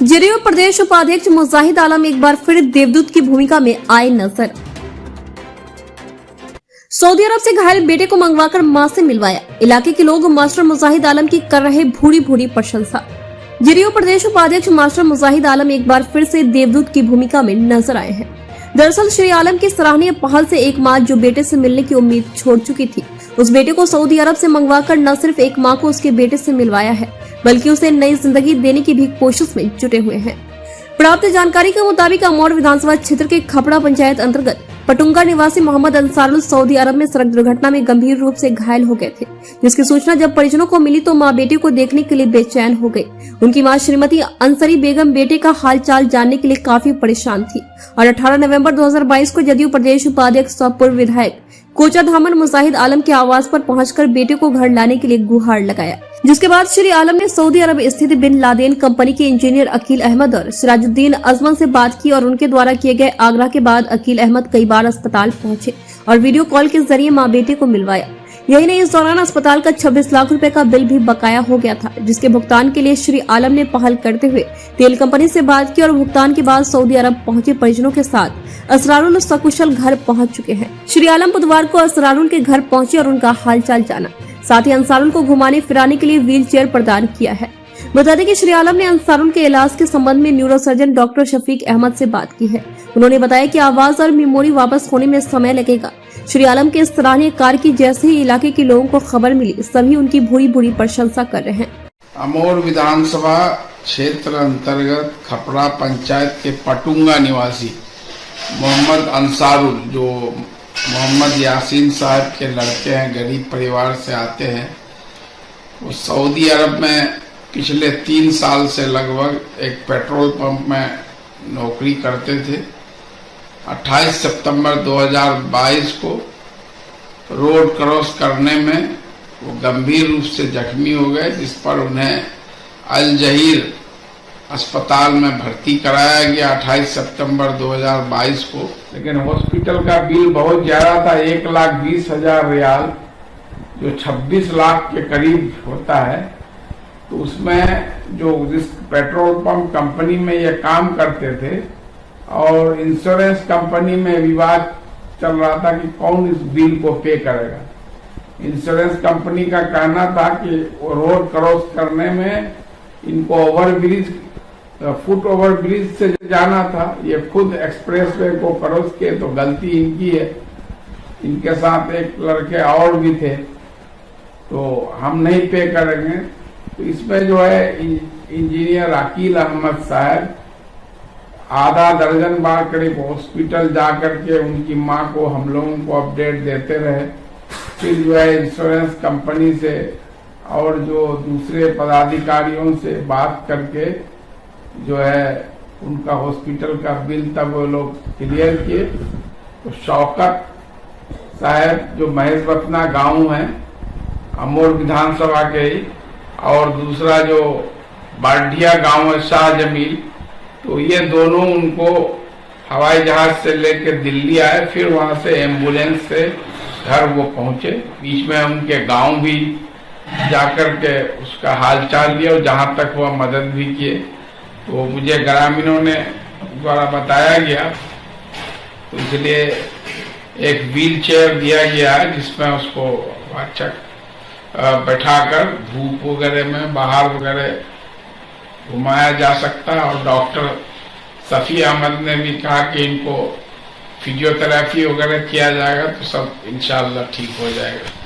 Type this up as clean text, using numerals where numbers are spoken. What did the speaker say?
जदयू प्रदेश उपाध्यक्ष मुजाहिद आलम एक बार फिर देवदूत की भूमिका में आए नजर। सऊदी अरब से घायल बेटे को मंगवाकर मां से मिलवाया। इलाके के लोग मास्टर मुजाहिद आलम की कर रहे भूरी भूरी प्रशंसा। जदयू प्रदेश उपाध्यक्ष मास्टर मुजाहिद आलम एक बार फिर से देवदूत की भूमिका में नजर आए हैं। दरअसल श्री आलम की सराहनीय पहल से एक मां जो बेटे से मिलने की उम्मीद छोड़ चुकी थी, उस बेटे को सऊदी अरब से मंगवाकर न सिर्फ एक मां को उसके बेटे से मिलवाया है, बल्कि उसे नई जिंदगी देने की भी कोशिश में जुटे हुए हैं। प्राप्त जानकारी के मुताबिक अमौर विधानसभा क्षेत्र के खपड़ा पंचायत अंतर्गत पटुंगा निवासी मोहम्मद अंसारुल सऊदी अरब में सड़क दुर्घटना में गंभीर रूप से घायल हो गए थे, जिसकी सूचना जब परिजनों को मिली तो मां बेटी को देखने के लिए बेचैन हो गई। उनकी मां श्रीमती अंसरी बेगम बेटे का हालचाल जानने के लिए काफी परेशान थी और 18 नवंबर 2022 को जदयू प्रदेश उपाध्यक्ष और पूर्व विधायक कोचा धामन मुजाहिद आलम के आवास पर पहुंचकर बेटे को घर लाने के लिए गुहार लगाया, जिसके बाद श्री आलम ने सऊदी अरब स्थित बिन लादेन कंपनी के इंजीनियर अकील अहमद और सिराजुद्दीन अजमन से बात की और उनके द्वारा किए गए आग्रह के बाद अकील अहमद कई बार अस्पताल पहुंचे और वीडियो कॉल के जरिए मां बेटे को मिलवाया। यही नहीं, इस दौरान अस्पताल का 26 लाख रुपए का बिल भी बकाया हो गया था, जिसके भुगतान के लिए श्री आलम ने पहल करते हुए तेल कंपनी से बात की और भुगतान के बाद सऊदी अरब पहुंचे परिजनों के साथ असरारुल सकुशल घर पहुंच चुके हैं। श्री आलम बुधवार को असरारुल के घर पहुंचे और उनका हालचाल जाना, साथ ही अंसारुल को घुमाने फिराने के लिए व्हील चेयर प्रदान किया है। बता दें कि श्री आलम ने अंसारुल के इलाज के संबंध में न्यूरोसर्जन डॉक्टर शफीक अहमद से बात की है। उन्होंने बताया कि आवाज और मेमोरी वापस होने में समय लगेगा। श्री आलम के इस सराहनीय कार्य की जैसे ही इलाके के लोगों को खबर मिली, सभी उनकी भूरी भूरी प्रशंसा कर रहे हैं। अमौर विधानसभा क्षेत्र अंतर्गत खपड़ा पंचायत के पटुंगा निवासी मोहम्मद अंसारुल, जो मोहम्मद यासीन साहब के लड़के हैं, गरीब परिवार से आते हैं, वो सऊदी अरब में पिछले 3 साल से लगभग एक पेट्रोल पंप में नौकरी करते थे। 28 सितंबर 2022 को रोड क्रॉस करने में वो गंभीर रूप से जख्मी हो गए, जिस पर उन्हें अल जहीर अस्पताल में भर्ती कराया गया 28 सितंबर 2022 को। लेकिन हॉस्पिटल का बिल बहुत ज्यादा था, 1,20,000 रियाल, जो 26 लाख के करीब होता है। तो उसमें जो जिस पेट्रोल पंप कंपनी में ये काम करते थे और इंश्योरेंस कंपनी में विवाद चल रहा था कि कौन इस बिल को पे करेगा। इंश्योरेंस कंपनी का कहना था कि वो रोड क्रॉस करने में इनको ओवरब्रिज, फुट ओवरब्रिज से जाना था, ये खुद एक्सप्रेसवे को क्रॉस किए, तो गलती इनकी है। इनके साथ एक लड़के और भी थे, तो हम नहीं पे करेंगे। तो इसमें जो है इंजीनियर अकील अहमद साहब आधा दर्जन बार करीब हॉस्पिटल जाकर के उनकी मां को, हम लोगों को अपडेट देते रहे। फिर जो है इंश्योरेंस कंपनी से और जो दूसरे पदाधिकारियों से बात करके जो है उनका हॉस्पिटल का बिल तब वो लोग क्लियर किए। तो शौकत साहब जो महेशवतना गांव है अमौर विधानसभा के ही, और दूसरा जो बाढ़िया गांव है शाह जमील, तो ये दोनों उनको हवाई जहाज से लेकर दिल्ली आए, फिर वहां से एम्बुलेंस से घर वो पहुंचे। बीच में उनके गांव भी जाकर के उसका हालचाल लिया और जहां तक हुआ मदद भी किए। तो मुझे ग्रामीणों ने द्वारा बताया गया, तो इसलिए एक व्हील चेयर दिया गया है जिसमें उसको अच्छा बैठाकर धूप वगैरह में बाहर वगैरह घुमाया जा सकता है। और डॉक्टर सफी अहमद ने भी कहा कि इनको फिजियोथेरेपी वगैरह किया जाएगा, तो सब इंशाल्लाह ठीक हो जाएगा।